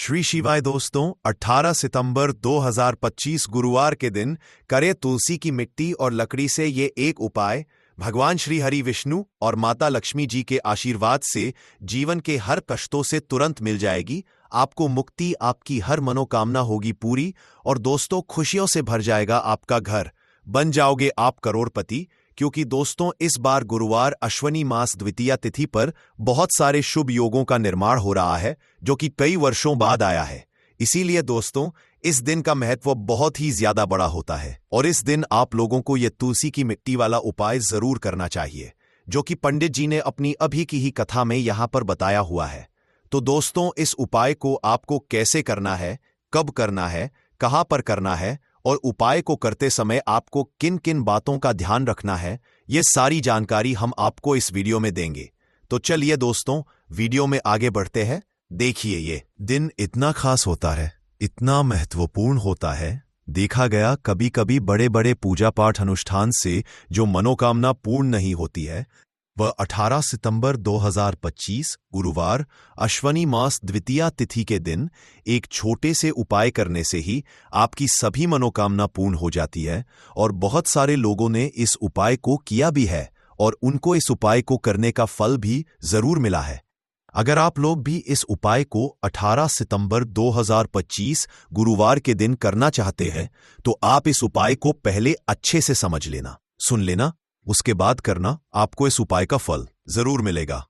श्री शिवाय दोस्तों, 18 सितंबर 2025 गुरुवार के दिन करें तुलसी की मिट्टी और लकड़ी से ये एक उपाय। भगवान श्री हरि विष्णु और माता लक्ष्मी जी के आशीर्वाद से जीवन के हर कष्टों से तुरंत मिल जाएगी आपको मुक्ति, आपकी हर मनोकामना होगी पूरी और दोस्तों खुशियों से भर जाएगा आपका घर। बन जाओगे आप करोड़पति, क्योंकि दोस्तों इस बार गुरुवार अश्वनी मास द्वितीया तिथि पर बहुत सारे शुभ योगों का निर्माण हो रहा है जो कि कई वर्षों बाद आया है। इसीलिए दोस्तों इस दिन का महत्व बहुत ही ज्यादा बड़ा होता है और इस दिन आप लोगों को यह तुलसी की मिट्टी वाला उपाय जरूर करना चाहिए, जो कि पंडित जी ने अपनी अभी की ही कथा में यहां पर बताया हुआ है। तो दोस्तों इस उपाय को आपको कैसे करना है, कब करना है, कहां पर करना है और उपाय को करते समय आपको किन किन बातों का ध्यान रखना है, ये सारी जानकारी हम आपको इस वीडियो में देंगे। तो चलिए दोस्तों वीडियो में आगे बढ़ते हैं। देखिए ये दिन इतना खास होता है, इतना महत्वपूर्ण होता है। देखा गया कभी कभी बड़े बड़े पूजा पाठ अनुष्ठान से जो मनोकामना पूर्ण नहीं होती है, वह 18 सितंबर 2025 गुरुवार अश्वनी मास द्वितीया तिथि के दिन एक छोटे से उपाय करने से ही आपकी सभी मनोकामना पूर्ण हो जाती है। और बहुत सारे लोगों ने इस उपाय को किया भी है और उनको इस उपाय को करने का फल भी जरूर मिला है। अगर आप लोग भी इस उपाय को 18 सितंबर 2025 गुरुवार के दिन करना चाहते हैं तो आप इस उपाय को पहले अच्छे से समझ लेना, सुन लेना, उसके बाद करना। आपको इस उपाय का फल जरूर मिलेगा।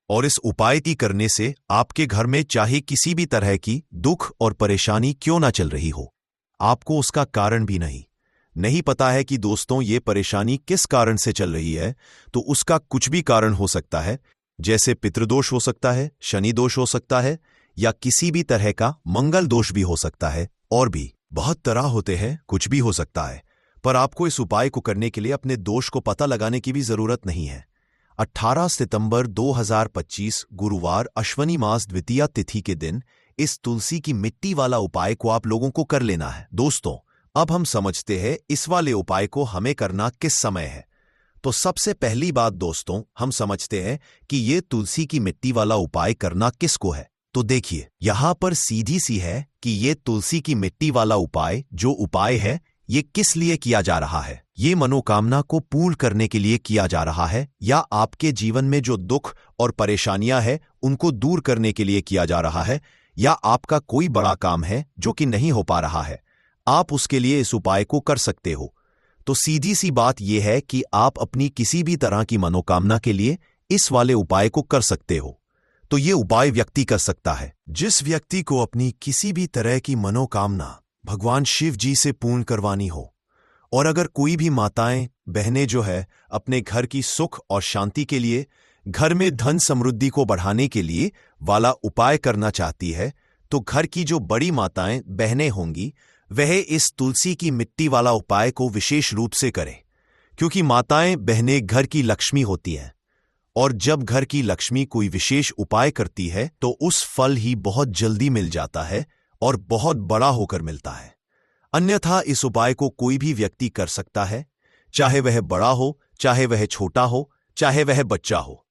और इस उपाय की करने से आपके घर में चाहे किसी भी तरह की दुख और परेशानी क्यों ना चल रही हो, आपको उसका कारण भी नहीं पता है कि दोस्तों ये परेशानी किस कारण से चल रही है, तो उसका कुछ भी कारण हो सकता है। जैसे पितृदोष हो सकता है, शनि दोष हो सकता है, या किसी भी तरह का मंगल दोष भी हो सकता है। और भी बहुत तरह होते हैं, कुछ भी हो सकता है। पर आपको इस उपाय को करने के लिए अपने दोष को पता लगाने की भी जरूरत नहीं है। 18 सितंबर 2025 गुरुवार अश्वनी मास द्वितीया तिथि के दिन इस तुलसी की मिट्टी वाला उपाय को आप लोगों को कर लेना है। दोस्तों अब हम समझते हैं इस वाले उपाय को हमें करना किस समय है। तो सबसे पहली बात दोस्तों हम समझते हैं कि ये तुलसी की मिट्टी वाला उपाय करना किसको है। तो देखिए यहां पर सीधी सी है कि ये तुलसी की मिट्टी वाला उपाय जो उपाय है ये किस लिए किया जा रहा है। ये मनोकामना को पूर्ण करने के लिए किया जा रहा है, या आपके जीवन में जो दुख और परेशानियां हैं उनको दूर करने के लिए किया जा रहा है, या आपका कोई बड़ा काम है जो कि नहीं हो पा रहा है, आप उसके लिए इस उपाय को कर सकते हो। तो सीधी सी बात यह है कि आप अपनी किसी भी तरह की मनोकामना के लिए इस वाले उपाय को कर सकते हो। तो ये उपाय व्यक्ति कर सकता है जिस व्यक्ति को अपनी किसी भी तरह की मनोकामना भगवान शिव जी से पूर्ण करवानी हो। और अगर कोई भी माताएं बहनें जो है अपने घर की सुख और शांति के लिए, घर में धन समृद्धि को बढ़ाने के लिए वाला उपाय करना चाहती है, तो घर की जो बड़ी माताएं बहनें होंगी वह इस तुलसी की मिट्टी वाला उपाय को विशेष रूप से करें, क्योंकि माताएं बहनें घर की लक्ष्मी होती हैं। और जब घर की लक्ष्मी कोई विशेष उपाय करती है तो उस फल ही बहुत जल्दी मिल जाता है और बहुत बड़ा होकर मिलता है। अन्यथा इस उपाय को कोई भी व्यक्ति कर सकता है, चाहे वह बड़ा हो, चाहे वह छोटा हो, चाहे वह बच्चा हो।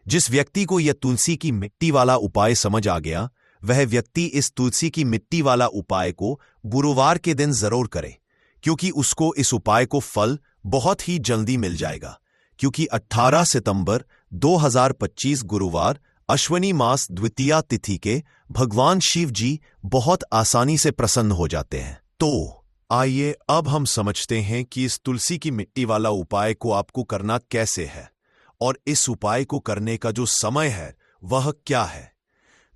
जिस व्यक्ति को यह तुलसी की मिट्टी वाला उपाय समझ आ गया, वह व्यक्ति इस तुलसी की मिट्टी वाला उपाय को गुरुवार के दिन जरूर करे, क्योंकि उसको इस उपाय को फल बहुत ही जल्दी मिल जाएगा। क्योंकि 18 सितंबर 2025 गुरुवार अश्वनी मास द्वितीया तिथि के भगवान शिव जी बहुत आसानी से प्रसन्न हो जाते हैं। तो आइए अब हम समझते हैं कि इस तुलसी की मिट्टी वाला उपाय को आपको करना कैसे है और इस उपाय को करने का जो समय है वह क्या है।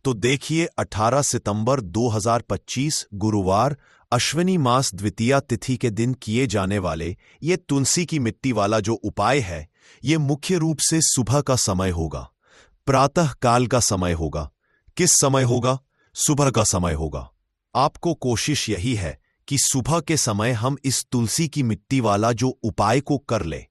तो देखिए 18 सितंबर 2025 गुरुवार अश्वनी मास द्वितीया तिथि के दिन किए जाने वाले ये तुलसी की मिट्टी वाला जो उपाय है, ये मुख्य रूप से सुबह का समय होगा, प्रातः काल का समय होगा। किस समय होगा? सुबह का समय होगा। आपको कोशिश यही है कि सुबह के समय हम इस तुलसी की मिट्टी वाला जो उपाय को कर ले।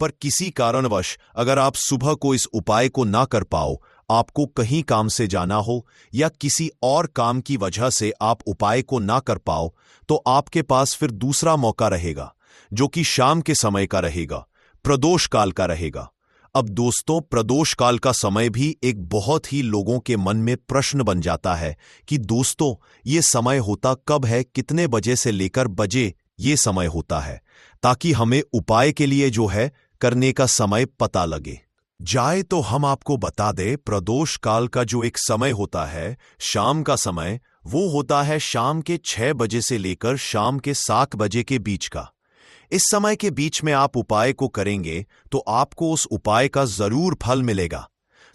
पर किसी कारणवश अगर आप सुबह को इस उपाय को ना कर पाओ, आपको कहीं काम से जाना हो या किसी और काम की वजह से आप उपाय को ना कर पाओ, तो आपके पास फिर दूसरा मौका रहेगा जो कि शाम के समय का रहेगा, प्रदोष काल का रहेगा। अब दोस्तों, प्रदोष काल का समय भी एक बहुत ही लोगों के मन में प्रश्न बन जाता है कि दोस्तों ये समय होता कब है, कितने बजे से लेकर बजे ये समय होता है, ताकि हमें उपाय के लिए जो है करने का समय पता लगे जाए। तो हम आपको बता दें, प्रदोष काल का जो एक समय होता है, शाम का समय, वो होता है शाम के 6 बजे से लेकर शाम के 7 बजे के बीच का। इस समय के बीच में आप उपाय को करेंगे तो आपको उस उपाय का जरूर फल मिलेगा।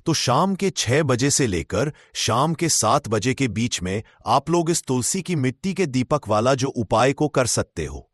तो शाम के 6 बजे से लेकर शाम के 7 बजे के बीच में आप लोग इस तुलसी की मिट्टी के दीपक वाला जो उपाय को कर सकते हो।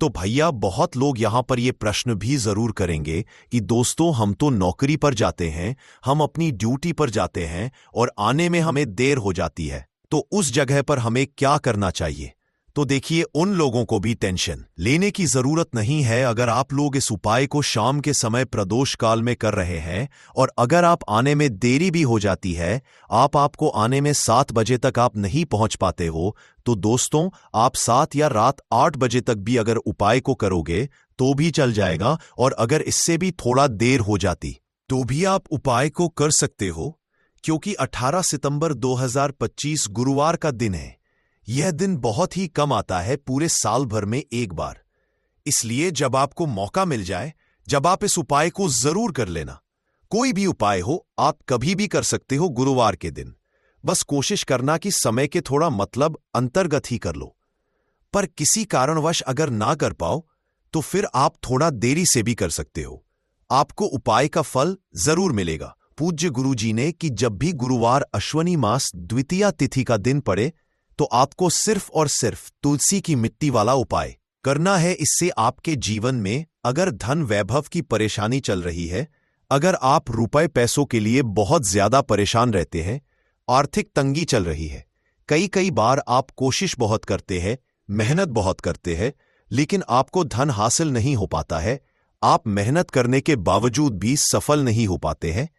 तो भैया, बहुत लोग यहां पर ये प्रश्न भी जरूर करेंगे कि दोस्तों हम तो नौकरी पर जाते हैं, हम अपनी ड्यूटी पर जाते हैं और आने में हमें देर हो जाती है, तो उस जगह पर हमें क्या करना चाहिए। तो देखिए, उन लोगों को भी टेंशन लेने की जरूरत नहीं है। अगर आप लोग इस उपाय को शाम के समय प्रदोष काल में कर रहे हैं और अगर आप आने में देरी भी हो जाती है, आपको आने में 7 बजे तक आप नहीं पहुंच पाते हो, तो दोस्तों आप 7 या रात 8 बजे तक भी अगर उपाय को करोगे तो भी चल जाएगा। और अगर इससे भी थोड़ा देर हो जाती तो भी आप उपाय को कर सकते हो, क्योंकि 18 सितंबर 2025 गुरुवार का दिन है। यह दिन बहुत ही कम आता है पूरे साल भर में एक बार। इसलिए जब आपको मौका मिल जाए, जब आप इस उपाय को जरूर कर लेना। कोई भी उपाय हो, आप कभी भी कर सकते हो गुरुवार के दिन। बस कोशिश करना कि समय के थोड़ा मतलब अंतर्गत ही कर लो। पर किसी कारणवश अगर ना कर पाओ तो फिर आप थोड़ा देरी से भी कर सकते हो, आपको उपाय का फल जरूर मिलेगा। पूज्य गुरु जी ने कि जब भी गुरुवार अश्वनी मास द्वितीया तिथि का दिन पड़े तो आपको सिर्फ और सिर्फ तुलसी की मिट्टी वाला उपाय करना है। इससे आपके जीवन में अगर धन वैभव की परेशानी चल रही है, अगर आप रुपए पैसों के लिए बहुत ज्यादा परेशान रहते हैं, आर्थिक तंगी चल रही है, कई बार आप कोशिश बहुत करते हैं, मेहनत बहुत करते हैं, लेकिन आपको धन हासिल नहीं हो पाता है, आप मेहनत करने के बावजूद भी सफल नहीं हो पाते हैं,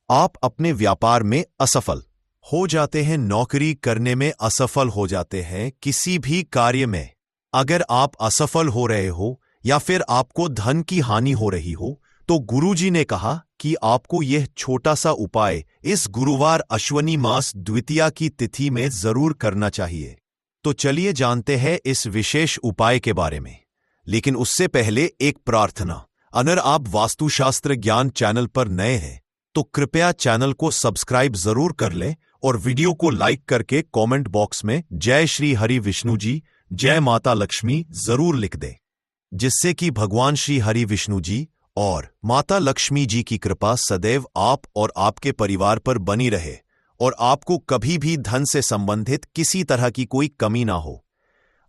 आप अपने व्यापार में असफल हो जाते हैं, नौकरी करने में असफल हो जाते हैं, किसी भी कार्य में अगर आप असफल हो रहे हो या फिर आपको धन की हानि हो रही हो, तो गुरुजी ने कहा कि आपको यह छोटा सा उपाय इस गुरुवार अश्वनी मास द्वितीया की तिथि में जरूर करना चाहिए। तो चलिए जानते हैं इस विशेष उपाय के बारे में। लेकिन उससे पहले एक प्रार्थना, अगर आप वास्तुशास्त्र ज्ञान चैनल पर नए हैं तो कृपया चैनल को सब्सक्राइब जरूर कर लें और वीडियो को लाइक करके कमेंट बॉक्स में जय श्री हरि विष्णु जी, जय माता लक्ष्मी जरूर लिख दें, जिससे कि भगवान श्री हरि विष्णु जी और माता लक्ष्मी जी की कृपा सदैव आप और आपके परिवार पर बनी रहे और आपको कभी भी धन से संबंधित किसी तरह की कोई कमी ना हो।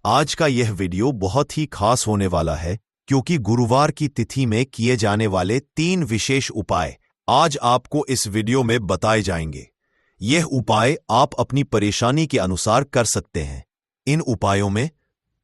आज का यह वीडियो बहुत ही खास होने वाला है, क्योंकि गुरुवार की तिथि में किए जाने वाले 3 विशेष उपाय आज आपको इस वीडियो में बताए जाएंगे। यह उपाय आप अपनी परेशानी के अनुसार कर सकते हैं। इन उपायों में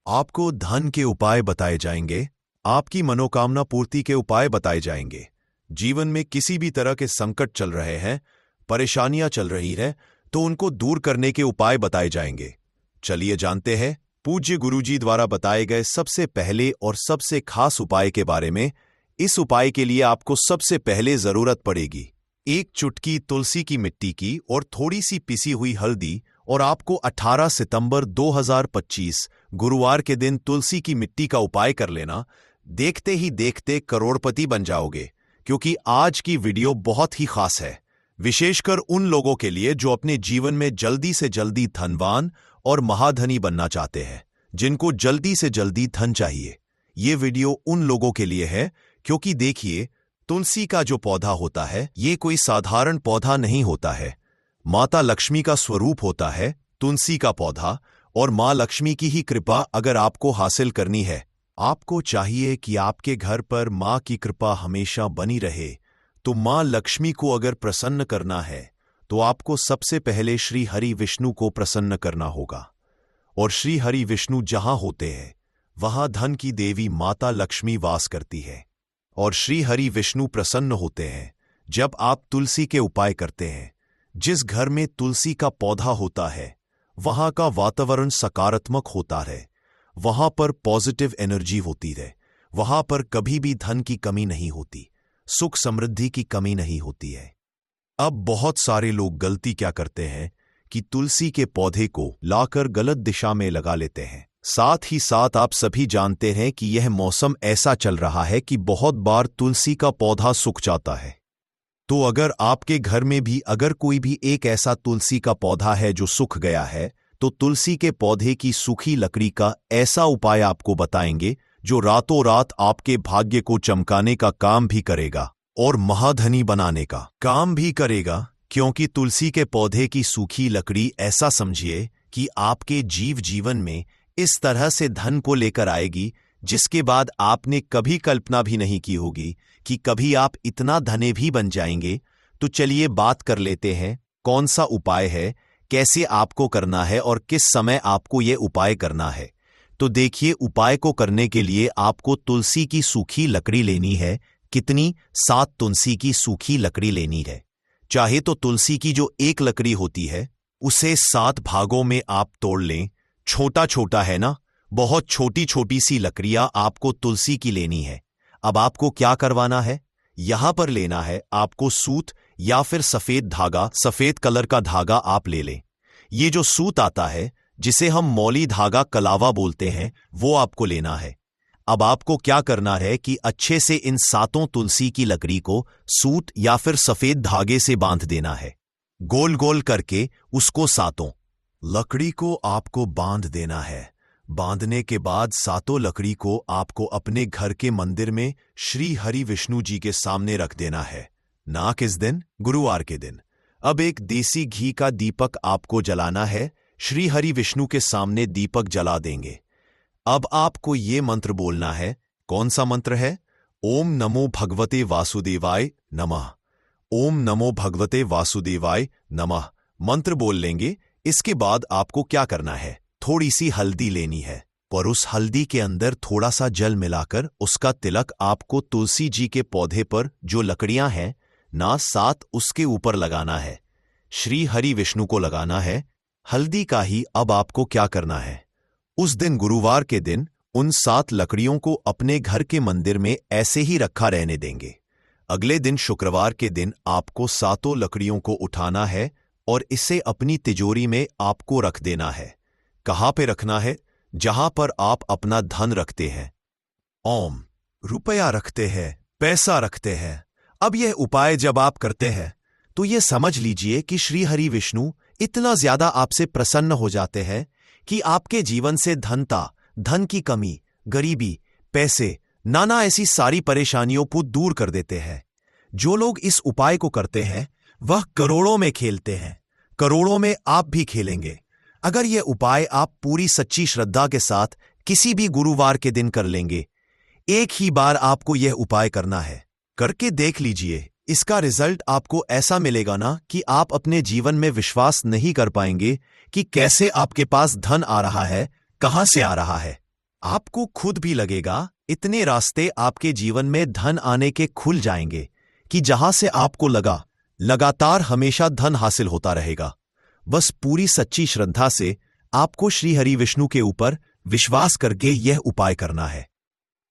आपको धन के उपाय बताए जाएंगे, आपकी मनोकामना पूर्ति के उपाय बताए जाएंगे, जीवन में किसी भी तरह के संकट चल रहे हैं, परेशानियां चल रही हैं, तो उनको दूर करने के उपाय बताए जाएंगे। चलिए जानते हैं पूज्य गुरुजी द्वारा बताए गए सबसे पहले और सबसे खास उपाय के बारे में। इस उपाय के लिए आपको सबसे पहले जरूरत पड़ेगी 1 चुटकी तुलसी की मिट्टी की और थोड़ी सी पिसी हुई हल्दी, और आपको 18 सितंबर 2025 गुरुवार के दिन तुलसी की मिट्टी का उपाय कर लेना। देखते ही देखते करोड़पति बन जाओगे, क्योंकि आज की वीडियो बहुत ही खास है, विशेषकर उन लोगों के लिए जो अपने जीवन में जल्दी से जल्दी धनवान और महाधनी बनना चाहते हैं, जिनको जल्दी से जल्दी धन चाहिए। ये वीडियो उन लोगों के लिए है, क्योंकि देखिए, तुलसी का जो पौधा होता है ये कोई साधारण पौधा नहीं होता है, माता लक्ष्मी का स्वरूप होता है तुलसी का पौधा। और मां लक्ष्मी की ही कृपा अगर आपको हासिल करनी है, आपको चाहिए कि आपके घर पर मां की कृपा हमेशा बनी रहे, तो मां लक्ष्मी को अगर प्रसन्न करना है तो आपको सबसे पहले श्री हरि विष्णु को प्रसन्न करना होगा। और श्री हरि विष्णु जहां होते हैं वहां धन की देवी माता लक्ष्मी वास करती है। और श्री हरि विष्णु प्रसन्न होते हैं जब आप तुलसी के उपाय करते हैं। जिस घर में तुलसी का पौधा होता है वहां का वातावरण सकारात्मक होता है, वहां पर पॉजिटिव एनर्जी होती है, वहां पर कभी भी धन की कमी नहीं होती, सुख समृद्धि की कमी नहीं होती है। अब बहुत सारे लोग गलती क्या करते हैं कि तुलसी के पौधे को लाकर गलत दिशा में लगा लेते हैं। साथ ही साथ आप सभी जानते हैं कि यह मौसम ऐसा चल रहा है कि बहुत बार तुलसी का पौधा सूख जाता है। तो अगर आपके घर में भी अगर कोई भी एक ऐसा तुलसी का पौधा है जो सूख गया है, तो तुलसी के पौधे की सूखी लकड़ी का ऐसा उपाय आपको बताएंगे जो रातों रात आपके भाग्य को चमकाने का काम भी करेगा और महाधनी बनाने का काम भी करेगा। क्योंकि तुलसी के पौधे की सूखी लकड़ी ऐसा समझिए कि आपके जीवन में इस तरह से धन को लेकर आएगी जिसके बाद आपने कभी कल्पना भी नहीं की होगी कि कभी आप इतना धनी भी बन जाएंगे। तो चलिए बात कर लेते हैं कौन सा उपाय है, कैसे आपको करना है और किस समय आपको यह उपाय करना है। तो देखिए, उपाय को करने के लिए आपको तुलसी की सूखी लकड़ी लेनी है। कितनी? 7 तुलसी की सूखी लकड़ी लेनी है। चाहे तो तुलसी की जो एक लकड़ी होती है उसे 7 भागों में आप तोड़ लें। छोटा छोटा है ना, बहुत छोटी छोटी सी लकड़ियां आपको तुलसी की लेनी है। अब आपको क्या करवाना है, यहां पर लेना है आपको सूत या फिर सफेद धागा, सफेद कलर का धागा आप ले लें। ये जो सूत आता है जिसे हम मौली धागा कलावा बोलते हैं, वो आपको लेना है। अब आपको क्या करना है कि अच्छे से इन 7 तुलसी की लकड़ी को सूत या फिर सफेद धागे से बांध देना है। गोल गोल करके उसको 7 लकड़ी को आपको बांध देना है। बांधने के बाद 7 लकड़ी को आपको अपने घर के मंदिर में श्री हरि विष्णु जी के सामने रख देना है। ना किस दिन? गुरुवार के दिन। अब एक देसी घी का दीपक आपको जलाना है। श्री हरि विष्णु के सामने दीपक जला देंगे। अब आपको ये मंत्र बोलना है। कौन सा मंत्र है? ओम नमो भगवते वासुदेवाय नमः। ओम नमो भगवते वासुदेवाय नमः मंत्र बोल लेंगे। इसके बाद आपको क्या करना है, थोड़ी सी हल्दी लेनी है और उस हल्दी के अंदर थोड़ा सा जल मिलाकर उसका तिलक आपको तुलसी जी के पौधे पर जो लकड़ियां हैं ना 7 उसके ऊपर लगाना है। श्री हरि विष्णु को लगाना है हल्दी का ही। अब आपको क्या करना है, उस दिन गुरुवार के दिन उन 7 लकड़ियों को अपने घर के मंदिर में ऐसे ही रखा रहने देंगे। अगले दिन शुक्रवार के दिन आपको 7 लकड़ियों को उठाना है और इसे अपनी तिजोरी में आपको रख देना है। कहां पे रखना है? जहां पर आप अपना धन रखते हैं। ओम रुपया रखते हैं, पैसा रखते हैं। अब यह उपाय जब आप करते हैं तो यह समझ लीजिए कि श्री हरि विष्णु इतना ज्यादा आपसे प्रसन्न हो जाते हैं कि आपके जीवन से धन की कमी, गरीबी, पैसे, नाना ऐसी सारी परेशानियों को दूर कर देते हैं। जो लोग इस उपाय को करते हैं वह करोड़ों में खेलते हैं। करोड़ों में आप भी खेलेंगे अगर यह उपाय आप पूरी सच्ची श्रद्धा के साथ किसी भी गुरुवार के दिन कर लेंगे। एक ही बार आपको यह उपाय करना है, करके देख लीजिए। इसका रिजल्ट आपको ऐसा मिलेगा ना कि आप अपने जीवन में विश्वास नहीं कर पाएंगे कि कैसे आपके पास धन आ रहा है, कहां से आ रहा है। आपको खुद भी लगेगा इतने रास्ते आपके जीवन में धन आने के खुल जाएंगे कि जहां से आपको लगा लगातार हमेशा धन हासिल होता रहेगा। बस पूरी सच्ची श्रद्धा से आपको श्री हरि विष्णु के ऊपर विश्वास करके यह उपाय करना है।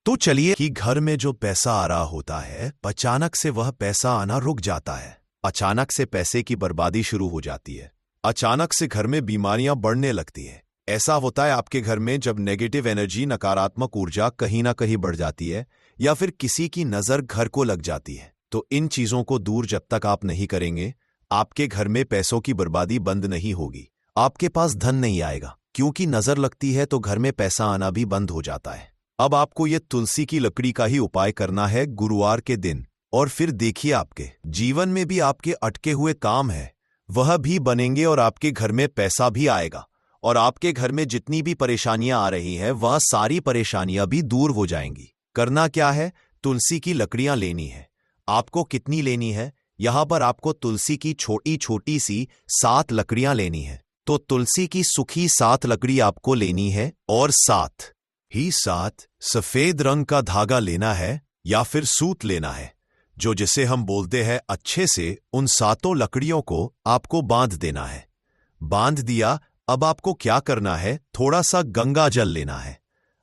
तो चलिए कि घर में जो पैसा आ रहा होता है अचानक से वह पैसा आना रुक जाता है। अचानक से पैसे की बर्बादी शुरू हो जाती है। अचानक से घर में बीमारियां बढ़ने लगती है। ऐसा होता है आपके घर में जब नेगेटिव एनर्जी, नकारात्मक ऊर्जा कहीं ना कहीं बढ़ जाती है या फिर किसी की नजर घर को लग जाती है। तो इन चीजों को दूर जब तक आप नहीं करेंगे, आपके घर में पैसों की बर्बादी बंद नहीं होगी। आपके पास धन नहीं आएगा, क्योंकि नजर लगती है तो घर में पैसा आना भी बंद हो जाता है। अब आपको यह तुलसी की लकड़ी का ही उपाय करना है गुरुवार के दिन, और फिर देखिए आपके जीवन में भी आपके अटके हुए काम है वह भी बनेंगे और आपके घर में पैसा भी आएगा और आपके घर में जितनी भी परेशानियां आ रही हैं वह सारी परेशानियां भी दूर हो जाएंगी। करना क्या है, तुलसी की लकड़ियां लेनी है। आपको कितनी लेनी है, यहां पर आपको तुलसी की छोटी छोटी सी 7 लकड़ियां लेनी है। तो तुलसी की सूखी 7 लकड़ी आपको लेनी है और 7 सफेद रंग का धागा लेना है या फिर सूत लेना है, जो जिसे हम बोलते हैं। अच्छे से उन 7 लकड़ियों को आपको बांध देना है। बांध दिया, अब आपको क्या करना है, थोड़ा सा गंगा जल लेना है।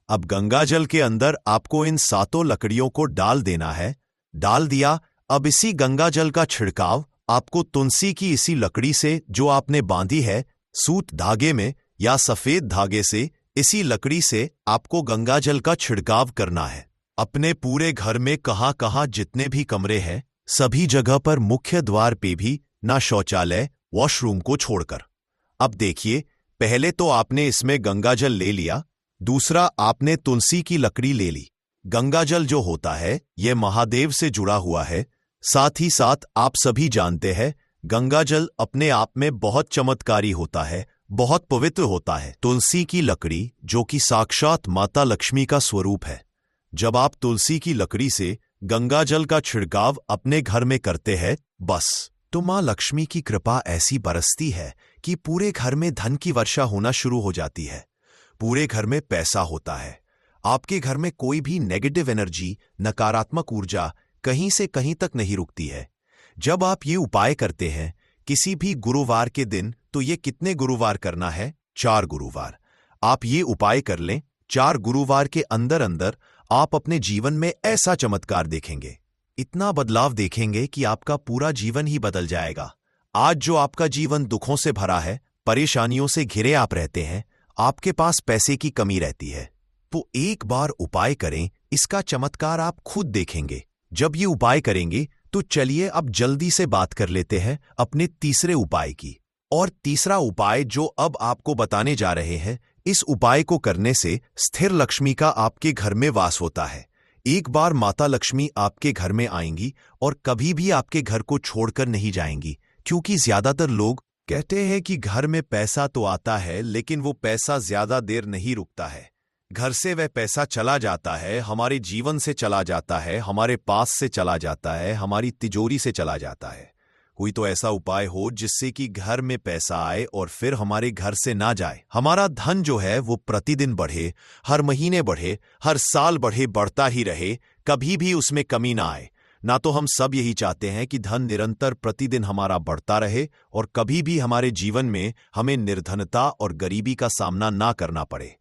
अब गंगा जल के अंदर आपको इन 7 लकड़ियों को डाल देना है। डाल दिया। अब इसी गंगा जल का छिड़काव आपको तुलसी की इसी लकड़ी से जो आपने बांधी है सूत धागे में या सफेद धागे से, इसी लकड़ी से आपको गंगा जल का छिड़काव करना है अपने पूरे घर में। कहां कहां जितने भी कमरे हैं सभी जगह पर, मुख्य द्वार पे भी, ना शौचालय वॉशरूम को छोड़कर। अब देखिए, पहले तो आपने इसमें गंगा जल ले लिया, दूसरा आपने तुलसी की लकड़ी ले ली। गंगा जल जो होता है यह महादेव से जुड़ा हुआ है। साथ ही साथ आप सभी जानते हैं गंगा जल अपने आप में बहुत चमत्कारी होता है, बहुत पवित्र होता है। तुलसी की लकड़ी जो कि साक्षात माता लक्ष्मी का स्वरूप है, जब आप तुलसी की लकड़ी से गंगा जल का छिड़काव अपने घर में करते हैं बस, तो मां लक्ष्मी की कृपा ऐसी बरसती है कि पूरे घर में धन की वर्षा होना शुरू हो जाती है। पूरे घर में पैसा होता है। आपके घर में कोई भी नेगेटिव एनर्जी, नकारात्मक ऊर्जा कहीं से कहीं तक नहीं रुकती है। जब आप ये उपाय करते हैं किसी भी गुरुवार के दिन, तो ये कितने गुरुवार करना है? 4 गुरुवार। आप ये उपाय कर लें, 4 गुरुवार के अंदर अंदर आप अपने जीवन में ऐसा चमत्कार देखेंगे, इतना बदलाव देखेंगे कि आपका पूरा जीवन ही बदल जाएगा। आज जो आपका जीवन दुखों से भरा है, परेशानियों से घिरे आप रहते हैं, आपके पास पैसे की कमी रहती है, तो एक बार उपाय करें, इसका चमत्कार आप खुद देखेंगे। जब ये उपाय करेंगे तो चलिए अब जल्दी से बात कर लेते हैं अपने तीसरे उपाय की। और तीसरा उपाय जो अब आपको बताने जा रहे हैं, इस उपाय को करने से स्थिर लक्ष्मी का आपके घर में वास होता है। एक बार माता लक्ष्मी आपके घर में आएंगी और कभी भी आपके घर को छोड़कर नहीं जाएंगी, क्योंकि ज्यादातर लोग कहते हैं कि घर में पैसा तो आता है लेकिन वो पैसा ज्यादा देर नहीं रुकता है। घर से वह पैसा चला जाता है, हमारे जीवन से चला जाता है, हमारे पास से चला जाता है, हमारी तिजोरी से चला जाता है। कोई तो ऐसा उपाय हो जिससे कि घर में पैसा आए और फिर हमारे घर से ना जाए। हमारा धन जो है वो प्रतिदिन बढ़े, हर महीने बढ़े, हर साल बढ़े, बढ़ता ही रहे, कभी भी उसमें कमी ना आए। ना तो हम सब यही चाहते हैं कि धन निरंतर प्रतिदिन हमारा बढ़ता रहे और कभी भी हमारे जीवन में हमें निर्धनता और गरीबी का सामना ना करना पड़े।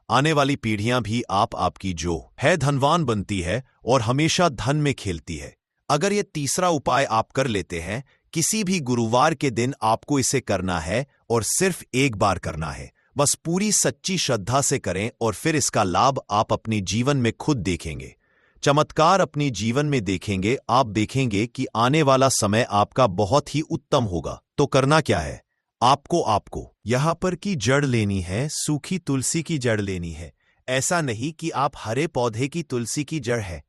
आने वाली पीढ़ियां भी आपकी जो है धनवान बनती है और हमेशा धन में खेलती है। अगर ये तीसरा उपाय आप कर लेते हैं, किसी भी गुरुवार के दिन आपको इसे करना है और सिर्फ एक बार करना है। बस पूरी सच्ची श्रद्धा से करें और फिर इसका लाभ आप अपने जीवन में खुद देखेंगे। चमत्कार अपने जीवन में देखेंगे। आप देखेंगे कि आने वाला समय आपका बहुत ही उत्तम होगा। तो करना क्या है? आपको यहां पर की जड़ लेनी है, सूखी तुलसी की जड़ लेनी है। ऐसा नहीं कि आप हरे पौधे की तुलसी की जड़ है।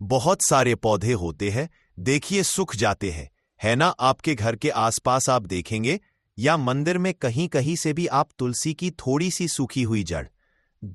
बहुत सारे पौधे होते हैं, देखिए सूख जाते हैं, है ना? आपके घर के आसपास आप देखेंगे या मंदिर में कहीं कहीं से भी आप तुलसी की थोड़ी सी सूखी हुई जड़,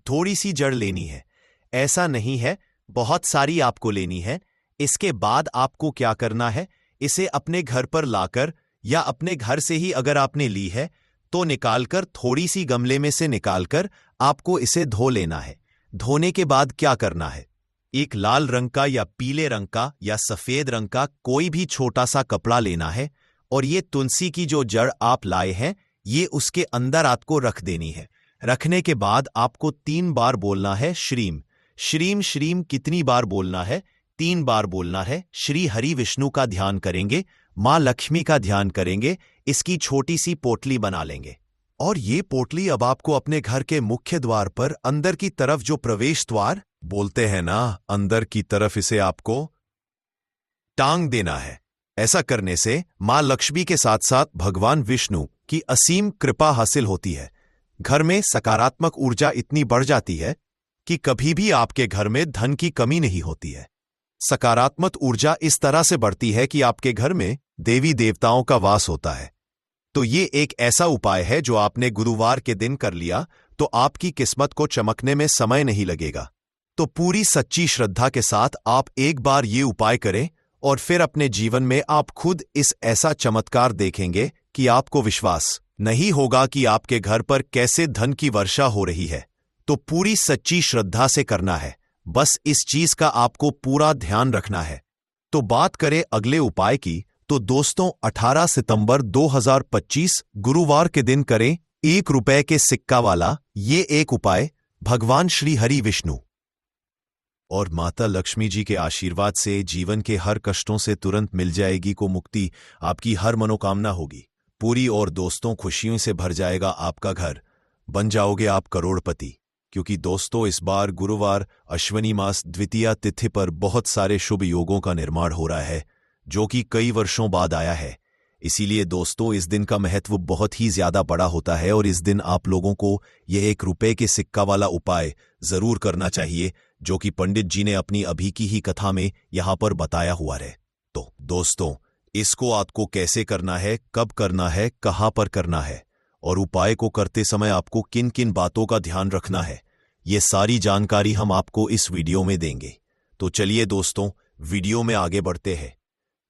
थोड़ी सी जड़ लेनी है। ऐसा नहीं है, बहुत सारी आपको लेनी है। इसके बाद आपको क्या करना है? इसे अपने घर पर लाकर या अपने घर से ही अगर आपने ली है तो निकालकर, थोड़ी सी गमले में से निकालकर आपको इसे धो लेना है। धोने के बाद क्या करना है? एक लाल रंग का या पीले रंग का या सफेद रंग का कोई भी छोटा सा कपड़ा लेना है और ये तुलसी की जो जड़ आप लाए हैं ये उसके अंदर आपको रख देनी है। रखने के बाद आपको 3 बार बोलना है श्रीम श्रीम श्रीम। कितनी बार बोलना है? 3 बार बोलना है। श्री हरि विष्णु का ध्यान करेंगे, मां लक्ष्मी का ध्यान करेंगे, इसकी छोटी सी पोटली बना लेंगे और ये पोटली अब आपको अपने घर के मुख्य द्वार पर अंदर की तरफ, जो प्रवेश द्वार बोलते हैं ना, अंदर की तरफ इसे आपको टांग देना है। ऐसा करने से मां लक्ष्मी के साथ साथ भगवान विष्णु की असीम कृपा हासिल होती है। घर में सकारात्मक ऊर्जा इतनी बढ़ जाती है कि कभी भी आपके घर में धन की कमी नहीं होती है। सकारात्मक ऊर्जा इस तरह से बढ़ती है कि आपके घर में देवी देवताओं का वास होता है। तो ये एक ऐसा उपाय है जो आपने गुरुवार के दिन कर लिया तो आपकी किस्मत को चमकने में समय नहीं लगेगा। तो पूरी सच्ची श्रद्धा के साथ आप एक बार ये उपाय करें और फिर अपने जीवन में आप खुद इस ऐसा चमत्कार देखेंगे कि आपको विश्वास नहीं होगा कि आपके घर पर कैसे धन की वर्षा हो रही है। तो पूरी सच्ची श्रद्धा से करना है, बस इस चीज का आपको पूरा ध्यान रखना है। तो बात करें अगले उपाय की, तो दोस्तों 18 सितंबर 2025 गुरुवार के दिन करें ₹1 के सिक्का वाला ये एक उपाय। भगवान श्री हरि विष्णु और माता लक्ष्मी जी के आशीर्वाद से जीवन के हर कष्टों से तुरंत मिल जाएगी को मुक्ति, आपकी हर मनोकामना होगी पूरी और दोस्तों खुशियों से भर जाएगा आपका घर, बन जाओगे आप करोड़पति। क्योंकि दोस्तों इस बार गुरुवार अश्विनी मास द्वितीया तिथि पर बहुत सारे शुभ योगों का निर्माण हो रहा है जो कि कई वर्षों बाद आया है। इसीलिए दोस्तों इस दिन का महत्व बहुत ही ज्यादा बड़ा होता है और इस दिन आप लोगों को यह 1 रुपए के सिक्का वाला उपाय जरूर करना चाहिए जो कि पंडित जी ने अपनी अभी की ही कथा में यहां पर बताया हुआ है। तो दोस्तों इसको आपको कैसे करना है, कब करना है, कहां पर करना है और उपाय को करते समय आपको किन किन बातों का ध्यान रखना है, ये सारी जानकारी हम आपको इस वीडियो में देंगे। तो चलिए दोस्तों वीडियो में आगे बढ़ते हैं।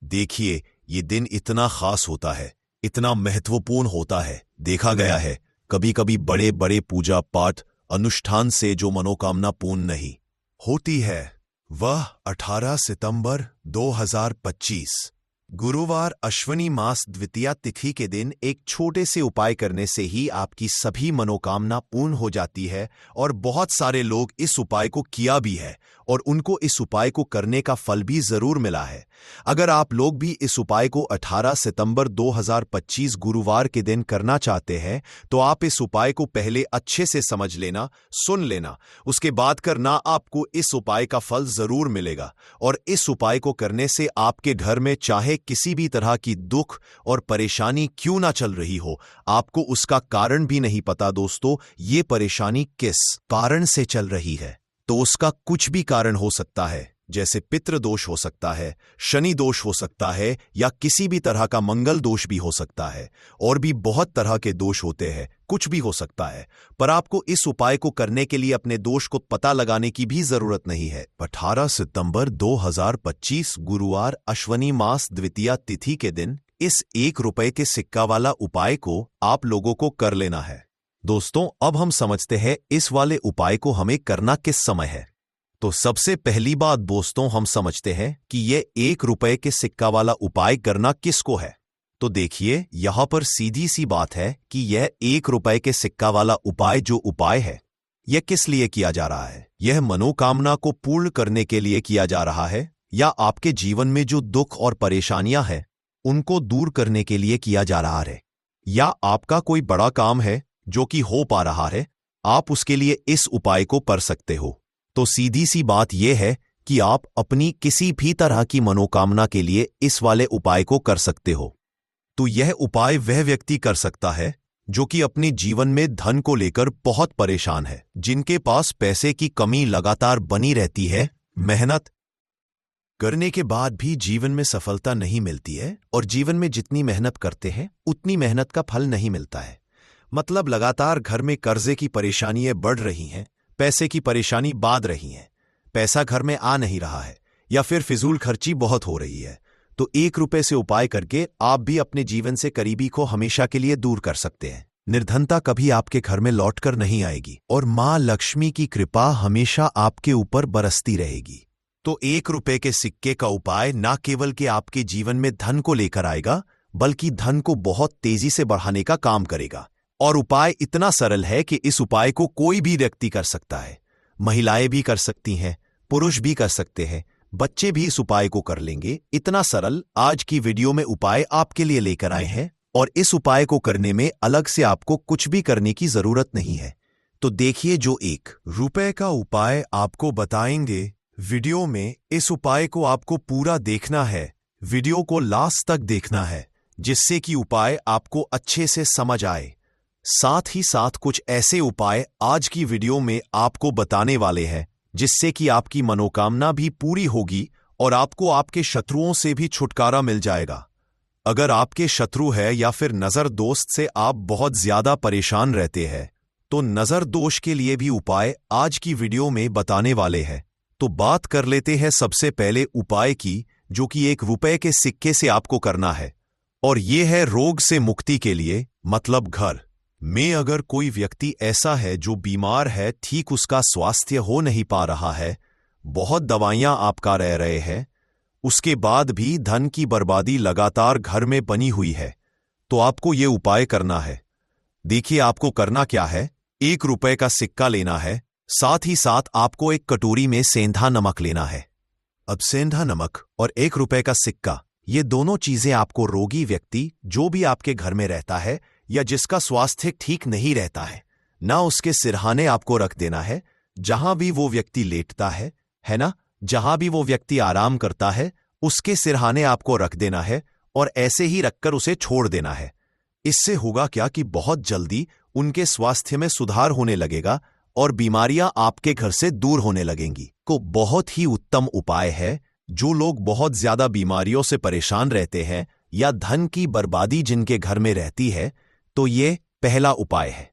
देखिए ये दिन इतना खास होता है, इतना महत्वपूर्ण होता है। देखा गया है कभी कभी बड़े बड़े पूजा पाठ अनुष्ठान से जो मनोकामना पूर्ण नहीं होती है वह 18 सितंबर 2025 गुरुवार अश्विनी मास द्वितीया तिथि के दिन एक छोटे से उपाय करने से ही आपकी सभी मनोकामना पूर्ण हो जाती है। और बहुत सारे लोग इस उपाय को किया भी है और उनको इस उपाय को करने का फल भी जरूर मिला है। अगर आप लोग भी इस उपाय को 18 सितंबर 2025 गुरुवार के दिन करना चाहते हैं तो आप इस उपाय को पहले अच्छे से समझ लेना, सुन लेना, उसके बाद करना, आपको इस उपाय का फल जरूर मिलेगा। और इस उपाय को करने से आपके घर में चाहे किसी भी तरह की दुख और परेशानी क्यों ना चल रही हो, आपको उसका कारण भी नहीं पता दोस्तों, ये परेशानी किस कारण से चल रही है, तो उसका कुछ भी कारण हो सकता है। जैसे पितृ दोष हो सकता है, शनि दोष हो सकता है या किसी भी तरह का मंगल दोष भी हो सकता है और भी बहुत तरह के दोष होते हैं, कुछ भी हो सकता है। पर आपको इस उपाय को करने के लिए अपने दोष को पता लगाने की भी जरूरत नहीं है। 18 सितंबर 2025 गुरुवार अश्विनी मास द्वितीया तिथि के दिन इस 1 रुपए के सिक्का वाला उपाय को आप लोगों को कर लेना है। दोस्तों अब हम समझते हैं इस वाले उपाय को हमें करना किस समय है। तो सबसे पहली बात दोस्तों हम समझते हैं कि यह 1 रुपए के सिक्का वाला उपाय करना किसको है। तो देखिए यहां पर सीधी सी बात है कि यह 1 रुपए के सिक्का वाला उपाय जो उपाय है यह किस लिए किया जा रहा है। यह मनोकामना को पूर्ण करने के लिए किया जा रहा है या आपके जीवन में जो दुख और परेशानियां हैं उनको दूर करने के लिए किया जा रहा है, या आपका कोई बड़ा काम है जो कि हो पा रहा है, आप उसके लिए इस उपाय को कर सकते हो। तो सीधी सी बात यह है कि आप अपनी किसी भी तरह की मनोकामना के लिए इस वाले उपाय को कर सकते हो। तो यह उपाय वह व्यक्ति कर सकता है जो कि अपने जीवन में धन को लेकर बहुत परेशान है, जिनके पास पैसे की कमी लगातार बनी रहती है, मेहनत करने के बाद भी जीवन में सफलता नहीं मिलती है और जीवन में जितनी मेहनत करते हैं उतनी मेहनत का फल नहीं मिलता है। मतलब लगातार घर में कर्जे की परेशानियां बढ़ रही हैं, पैसे की परेशानी बाध रही है, पैसा घर में आ नहीं रहा है या फिर फिजूल खर्ची बहुत हो रही है। तो 1 रुपए से उपाय करके आप भी अपने जीवन से करीबी को हमेशा के लिए दूर कर सकते हैं। निर्धनता कभी आपके घर में लौटकर नहीं आएगी और मां लक्ष्मी की कृपा हमेशा आपके ऊपर बरसती रहेगी। तो 1 रुपए के सिक्के का उपाय न केवल कि आपके जीवन में धन को लेकर आएगा बल्कि धन को बहुत तेजी से बढ़ाने का काम करेगा। और उपाय इतना सरल है कि इस उपाय को कोई भी व्यक्ति कर सकता है, महिलाएं भी कर सकती हैं, पुरुष भी कर सकते हैं, बच्चे भी इस उपाय को कर लेंगे। इतना सरल आज की वीडियो में उपाय आपके लिए लेकर आए हैं और इस उपाय को करने में अलग से आपको कुछ भी करने की जरूरत नहीं है। तो देखिए जो 1 रुपए का उपाय आपको बताएंगे वीडियो में, इस उपाय को आपको पूरा देखना है, वीडियो को लास्ट तक देखना है जिससे कि उपाय आपको अच्छे से समझ आए। साथ ही साथ कुछ ऐसे उपाय आज की वीडियो में आपको बताने वाले हैं जिससे कि आपकी मनोकामना भी पूरी होगी और आपको आपके शत्रुओं से भी छुटकारा मिल जाएगा। अगर आपके शत्रु है या फिर नजर दोस्त से आप बहुत ज्यादा परेशान रहते हैं तो नजर दोष के लिए भी उपाय आज की वीडियो में बताने वाले हैं। तो बात कर लेते हैं सबसे पहले उपाय की, जो कि 1 रुपए के सिक्के से आपको करना है और ये है रोग से मुक्ति के लिए। मतलब घर में अगर कोई व्यक्ति ऐसा है जो बीमार है, ठीक उसका स्वास्थ्य हो नहीं पा रहा है, बहुत दवाइयां आपका रह रहे हैं, उसके बाद भी धन की बर्बादी लगातार घर में बनी हुई है, तो आपको ये उपाय करना है। देखिए आपको करना क्या है, 1 रुपए का सिक्का लेना है, साथ ही साथ आपको एक कटोरी में सेंधा नमक लेना है। अब सेंधा नमक और 1 रुपए का सिक्का, ये दोनों चीजें आपको रोगी व्यक्ति जो भी आपके घर में रहता है या जिसका स्वास्थ्य ठीक नहीं रहता है उसके सिरहाने आपको रख देना है। जहां भी वो व्यक्ति लेटता है ना, जहां भी वो व्यक्ति आराम करता है उसके सिरहाने आपको रख देना है और ऐसे ही रखकर उसे छोड़ देना है। इससे होगा क्या कि बहुत जल्दी उनके स्वास्थ्य में सुधार होने लगेगा और बीमारियां आपके घर से दूर होने लगेंगी। को बहुत ही उत्तम उपाय है। जो लोग बहुत ज्यादा बीमारियों से परेशान रहते हैं या धन की बर्बादी जिनके घर में रहती है, तो ये पहला उपाय है।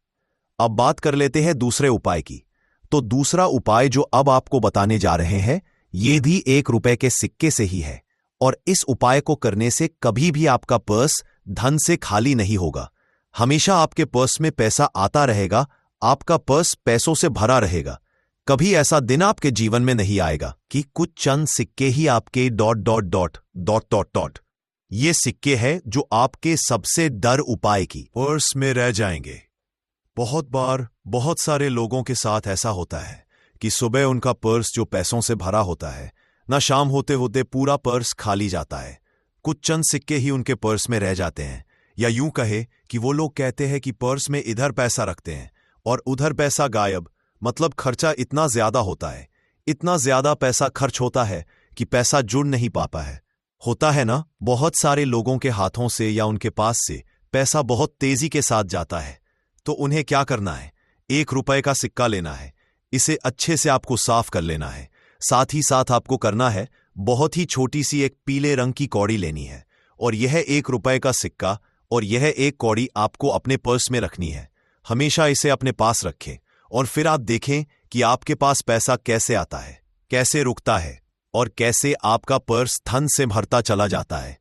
अब बात कर लेते हैं दूसरे उपाय की। तो दूसरा उपाय जो अब आपको बताने जा रहे हैं, ये भी 1 रुपए के सिक्के से ही है और इस उपाय को करने से कभी भी आपका पर्स धन से खाली नहीं होगा। हमेशा आपके पर्स में पैसा आता रहेगा, आपका पर्स पैसों से भरा रहेगा। कभी ऐसा दिन आपके जीवन में नहीं आएगा कि कुछ चंद सिक्के ही आपके ... ये सिक्के हैं जो आपके सबसे डर उपाय की पर्स में रह जाएंगे। बहुत बार बहुत सारे लोगों के साथ ऐसा होता है कि सुबह उनका पर्स जो पैसों से भरा होता है ना, शाम होते होते पूरा पर्स खाली जाता है। कुछ चंद सिक्के ही उनके पर्स में रह जाते हैं, या यूं कहे कि वो लोग कहते हैं कि पर्स में इधर पैसा रखते हैं और उधर पैसा गायब। मतलब खर्चा इतना ज्यादा होता है, इतना ज्यादा पैसा खर्च होता है कि पैसा जुड़ नहीं पाता है। होता है ना, बहुत सारे लोगों के हाथों से या उनके पास से पैसा बहुत तेजी के साथ जाता है। तो उन्हें क्या करना है, 1 रुपए का सिक्का लेना है, इसे अच्छे से आपको साफ कर लेना है। साथ ही साथ आपको करना है, बहुत ही छोटी सी एक पीले रंग की कौड़ी लेनी है और यह 1 रुपए का सिक्का और यह एक कौड़ी आपको अपने पर्स में रखनी है। हमेशा इसे अपने पास रखें और फिर आप देखें कि आपके पास पैसा कैसे आता है, कैसे रुकता है और कैसे आपका पर्स धन से भरता चला जाता है।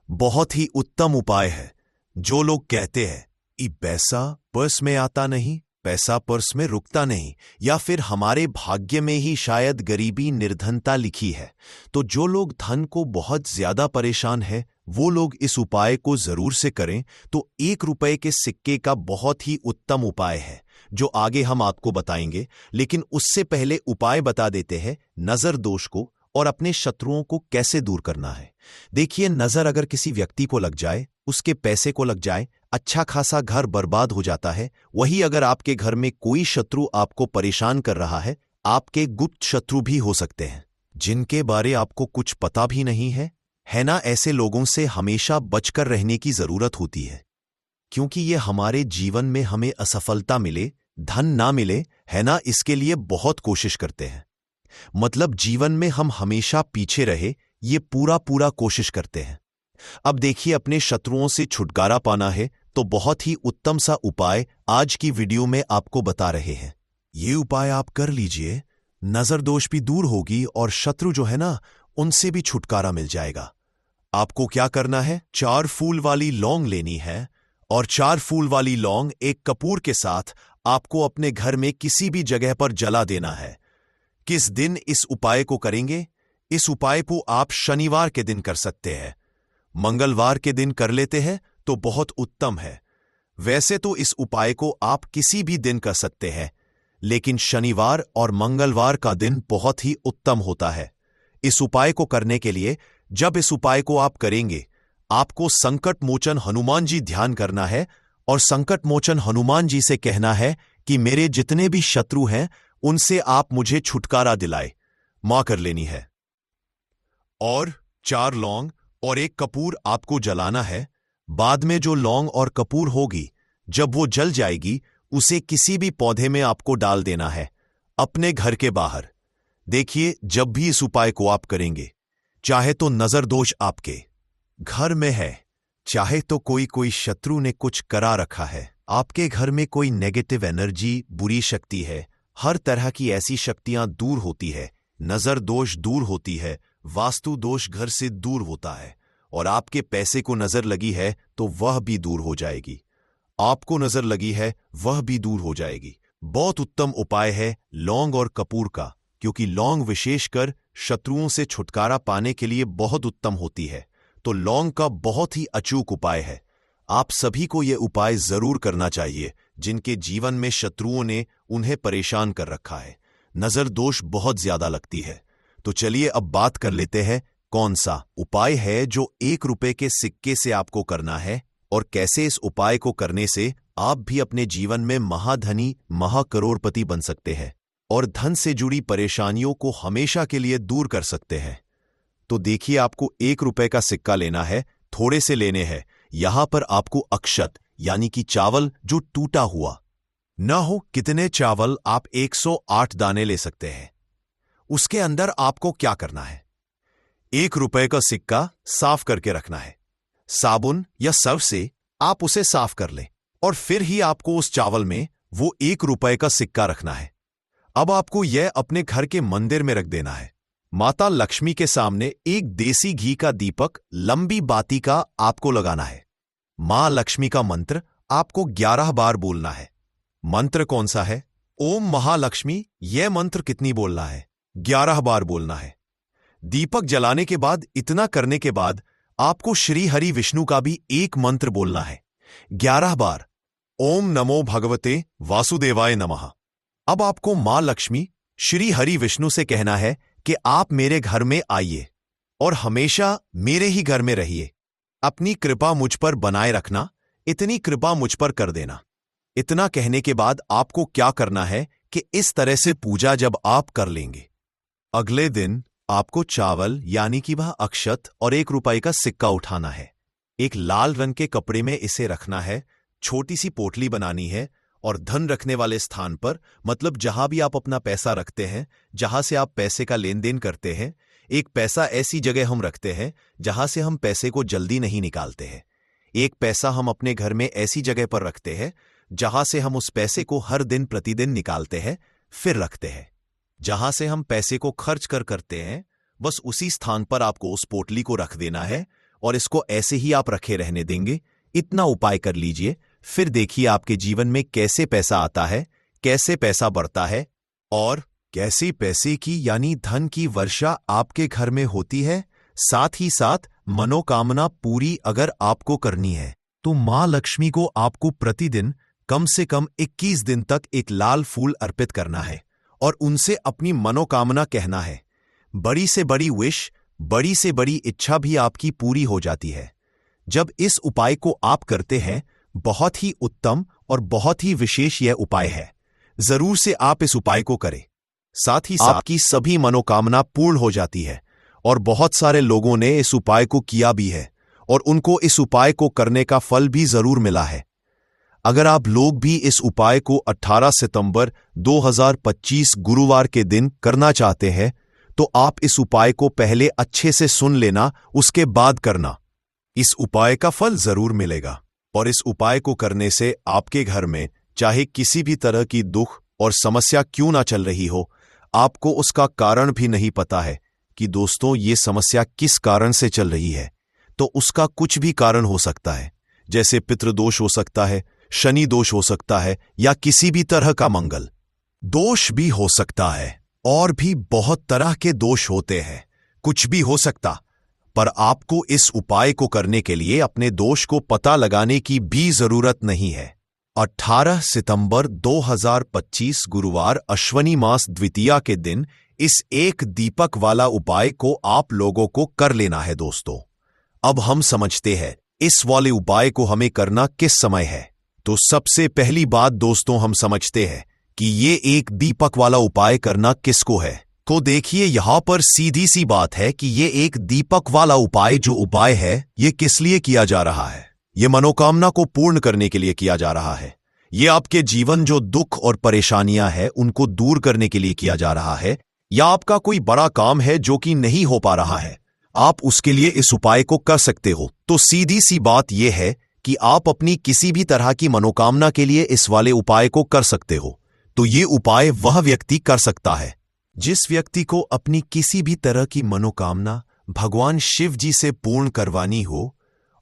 बहुत ही उत्तम उपाय है। जो लोग कहते हैं कि पैसा पर्स में आता नहीं, पैसा पर्स में रुकता नहीं, या फिर हमारे भाग्य में ही शायद गरीबी निर्धनता लिखी है, तो जो लोग धन को बहुत ज्यादा परेशान है वो लोग इस उपाय को जरूर से करें। तो 1 रुपए के सिक्के का बहुत ही उत्तम उपाय है जो आगे हम आपको बताएंगे, लेकिन उससे पहले उपाय बता देते हैं नजर दोष को और अपने शत्रुओं को कैसे दूर करना है। देखिए, नजर अगर किसी व्यक्ति को लग जाए, उसके पैसे को लग जाए, अच्छा खासा घर बर्बाद हो जाता है। वही अगर आपके घर में कोई शत्रु आपको परेशान कर रहा है, आपके गुप्त शत्रु भी हो सकते हैं जिनके बारे आपको कुछ पता भी नहीं है ना। ऐसे लोगों से हमेशा बचकर रहने की जरूरत होती है, क्योंकि ये हमारे जीवन में हमें असफलता मिले, धन ना मिले, है ना, इसके लिए बहुत कोशिश करते हैं। मतलब जीवन में हम हमेशा पीछे रहे, ये पूरा कोशिश करते हैं। अब देखिए, अपने शत्रुओं से छुटकारा पाना है तो बहुत ही उत्तम सा उपाय आज की वीडियो में आपको बता रहे हैं। ये उपाय आप कर लीजिए, नजर दोष भी दूर होगी और शत्रु जो है ना, उनसे भी छुटकारा मिल जाएगा। आपको क्या करना है, 4 फूल वाली लौंग लेनी है और 4 फूल वाली लौंग एक कपूर के साथ आपको अपने घर में किसी भी जगह पर जला देना है। किस दिन इस उपाय को करेंगे? इस उपाय को आप शनिवार के दिन कर सकते हैं। मंगलवार के दिन कर लेते हैं तो बहुत उत्तम है। वैसे तो इस उपाय को आप किसी भी दिन कर सकते हैं, लेकिन शनिवार और मंगलवार का दिन बहुत ही उत्तम होता है इस उपाय को करने के लिए। जब इस उपाय को आप करेंगे, आपको संकट मोचन हनुमान जी ध्यान करना है और संकट मोचन हनुमान जी से कहना है कि मेरे जितने भी शत्रु हैं उनसे आप मुझे छुटकारा दिलाए, मां कर लेनी है। और 4 लौंग और 1 कपूर आपको जलाना है। बाद में जो लौंग और कपूर होगी, जब वो जल जाएगी, उसे किसी भी पौधे में आपको डाल देना है, अपने घर के बाहर। देखिए, जब भी इस उपाय को आप करेंगे, चाहे तो नजर दोष आपके घर में है, चाहे तो कोई शत्रु ने कुछ करा रखा है, आपके घर में कोई नेगेटिव एनर्जी, बुरी शक्ति है, हर तरह की ऐसी शक्तियां दूर होती है, नजर दोष दूर होती है, वास्तु दोष घर से दूर होता है, और आपके पैसे को नजर लगी है तो वह भी दूर हो जाएगी। आपको नजर लगी है वह भी दूर हो जाएगी। बहुत उत्तम उपाय है लौंग और कपूर का, क्योंकि लौंग विशेषकर शत्रुओं से छुटकारा पाने के लिए बहुत उत्तम होती है। तो लौंग का बहुत ही अचूक उपाय है। आप सभी को यह उपाय जरूर करना चाहिए जिनके जीवन में शत्रुओं ने उन्हें परेशान कर रखा है। नजर दोष बहुत ज्यादा लगती है। तो चलिए अब बात कर लेते हैं कौन सा उपाय है जो 1 रुपए के सिक्के से आपको करना है और कैसे इस उपाय को करने से आप भी अपने जीवन में महाधनी महाकरोड़पति बन सकते हैं और धन से जुड़ी परेशानियों को हमेशा के लिए दूर कर सकते हैं। तो देखिए, आपको 1 रुपए का सिक्का लेना है, थोड़े से लेने हैं। यहां पर आपको अक्षत यानी कि चावल जो टूटा हुआ न हो, कितने चावल आप 108 दाने ले सकते हैं। उसके अंदर आपको क्या करना है, 1 रुपए का सिक्का साफ करके रखना है। साबुन या सर्फ से आप उसे साफ कर लें और फिर ही आपको उस चावल में वो 1 रुपए का सिक्का रखना है। अब आपको यह अपने घर के मंदिर में रख देना है। माता लक्ष्मी के सामने एक देसी घी का दीपक लंबी बाती का आपको लगाना है। मां लक्ष्मी का मंत्र आपको 11 बार बोलना है। मंत्र कौन सा है? ओम महालक्ष्मी। यह मंत्र कितनी बोलना है? 11 बार बोलना है। दीपक जलाने के बाद, इतना करने के बाद आपको श्री हरि विष्णु का भी एक मंत्र बोलना है 11 बार। ओम नमो भगवते वासुदेवाय नमः। अब आपको मां लक्ष्मी श्री हरि विष्णु से कहना है कि आप मेरे घर में आइए और हमेशा मेरे ही घर में रहिए। अपनी कृपा मुझ पर बनाए रखना, इतनी कृपा मुझ पर कर देना। इतना कहने के बाद आपको क्या करना है कि इस तरह से पूजा जब आप कर लेंगे, अगले दिन आपको चावल यानी कि वह अक्षत और 1 रुपए का सिक्का उठाना है। एक लाल रंग के कपड़े में इसे रखना है। छोटी सी पोटली बनानी है और धन रखने वाले स्थान पर, मतलब जहां भी आप अपना पैसा रखते हैं, जहां से आप पैसे का लेन देन करते हैं, एक पैसा ऐसी जगह हम रखते हैं जहां से हम पैसे को जल्दी नहीं निकालते हैं। एक पैसा हम अपने घर में ऐसी जगह पर रखते हैं जहां से हम उस पैसे को हर दिन प्रतिदिन निकालते हैं, फिर रखते हैं। जहां से हम पैसे को खर्च करते हैं, बस उसी स्थान पर आपको उस पोटली को रख देना है और इसको ऐसे ही आप रखे रहने देंगे। इतना उपाय कर लीजिए, फिर देखिए आपके जीवन में कैसे पैसा आता है, कैसे पैसा बढ़ता है और कैसे पैसे की यानी धन की वर्षा आपके घर में होती है। साथ ही साथ मनोकामना पूरी अगर आपको करनी है तो मां लक्ष्मी को आपको प्रतिदिन कम से कम 21 दिन तक एक लाल फूल अर्पित करना है और उनसे अपनी मनोकामना कहना है। बड़ी से बड़ी विश, बड़ी से बड़ी इच्छा भी आपकी पूरी हो जाती है जब इस उपाय को आप करते हैं। बहुत ही उत्तम और बहुत ही विशेष यह उपाय है। जरूर से आप इस उपाय को करें। साथ ही आपकी सभी मनोकामना पूर्ण हो जाती है और बहुत सारे लोगों ने इस उपाय को किया भी है और उनको इस उपाय को करने का फल भी जरूर मिला है। अगर आप लोग भी इस उपाय को 18 सितंबर 2025 गुरुवार के दिन करना चाहते हैं तो आप इस उपाय को पहले अच्छे से सुन लेना, उसके बाद करना। इस उपाय का फल जरूर मिलेगा और इस उपाय को करने से आपके घर में चाहे किसी भी तरह की दुख और समस्या क्यों ना चल रही हो, आपको उसका कारण भी नहीं पता है कि दोस्तों ये समस्या किस कारण से चल रही है, तो उसका कुछ भी कारण हो सकता है। जैसे पितृदोष हो सकता है, शनि दोष हो सकता है या किसी भी तरह का मंगल दोष भी हो सकता है और भी बहुत तरह के दोष होते हैं। कुछ भी हो सकता, पर आपको इस उपाय को करने के लिए अपने दोष को पता लगाने की भी जरूरत नहीं है। 18 सितंबर 2025 गुरुवार अश्वनी मास द्वितीया के दिन इस एक दीपक वाला उपाय को आप लोगों को कर लेना है। दोस्तों, अब हम समझते हैं इस वाले उपाय को हमें करना किस समय है। तो सबसे पहली बात दोस्तों, हम समझते हैं कि ये एक दीपक वाला उपाय करना किसको है। तो देखिए, यहां पर सीधी सी बात है कि ये एक दीपक वाला उपाय जो उपाय है ये किस लिए किया जा रहा है। ये मनोकामना को पूर्ण करने के लिए किया जा रहा है। ये आपके जीवन जो दुख और परेशानियां हैं उनको दूर करने के लिए किया जा रहा है, या आपका कोई बड़ा काम है जो कि नहीं हो पा रहा है, आप उसके लिए इस उपाय को कर सकते हो। तो सीधी सी बात यह है कि आप अपनी किसी भी तरह की मनोकामना के लिए इस वाले उपाय को कर सकते हो। तो ये उपाय वह व्यक्ति कर सकता है जिस व्यक्ति को अपनी किसी भी तरह की मनोकामना भगवान शिव जी से पूर्ण करवानी हो।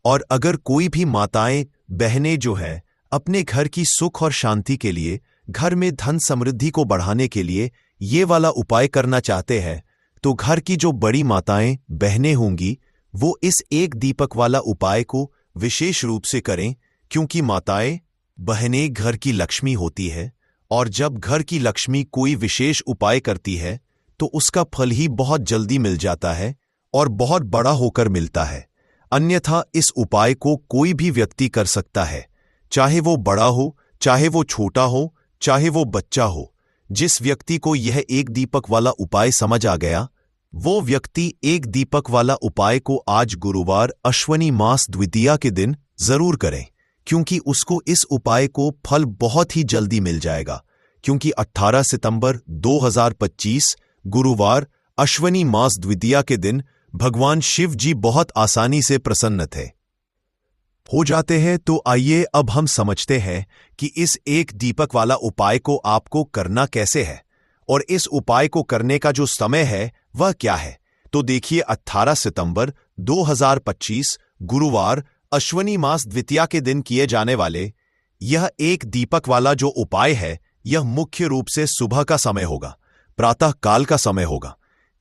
और अगर कोई भी माताएं बहनें जो है अपने घर की सुख और शांति के लिए, घर में धन समृद्धि को बढ़ाने के लिए ये वाला उपाय करना चाहते हैं, तो घर की जो बड़ी माताएं बहनें होंगी वो इस एक दीपक वाला उपाय को विशेष रूप से करें, क्योंकि माताएं बहनें घर की लक्ष्मी होती है और जब घर की लक्ष्मी कोई विशेष उपाय करती है तो उसका फल ही बहुत जल्दी मिल जाता है और बहुत बड़ा होकर मिलता है। अन्यथा इस उपाय को कोई भी व्यक्ति कर सकता है, चाहे वो बड़ा हो, चाहे वो छोटा हो, चाहे वो बच्चा हो। जिस व्यक्ति को यह एक दीपक वाला उपाय समझ आ गया, वो व्यक्ति एक दीपक वाला उपाय को आज गुरुवार अश्वनी मास द्वितीया के दिन जरूर करें, क्योंकि उसको इस उपाय को फल बहुत ही जल्दी मिल जाएगा। क्योंकि 18 सितंबर 2025 गुरुवार अश्वनी मास द्वितीया के दिन भगवान शिव जी बहुत आसानी से प्रसन्न थे हो जाते हैं। तो आइए अब हम समझते हैं कि इस एक दीपक वाला उपाय को आपको करना कैसे है और इस उपाय को करने का जो समय है वह क्या है। तो देखिए, 18 सितंबर 2025 गुरुवार अश्वनी मास द्वितीया के दिन किए जाने वाले यह एक दीपक वाला जो उपाय है, यह मुख्य रूप से सुबह का समय होगा, प्रातः काल का समय होगा।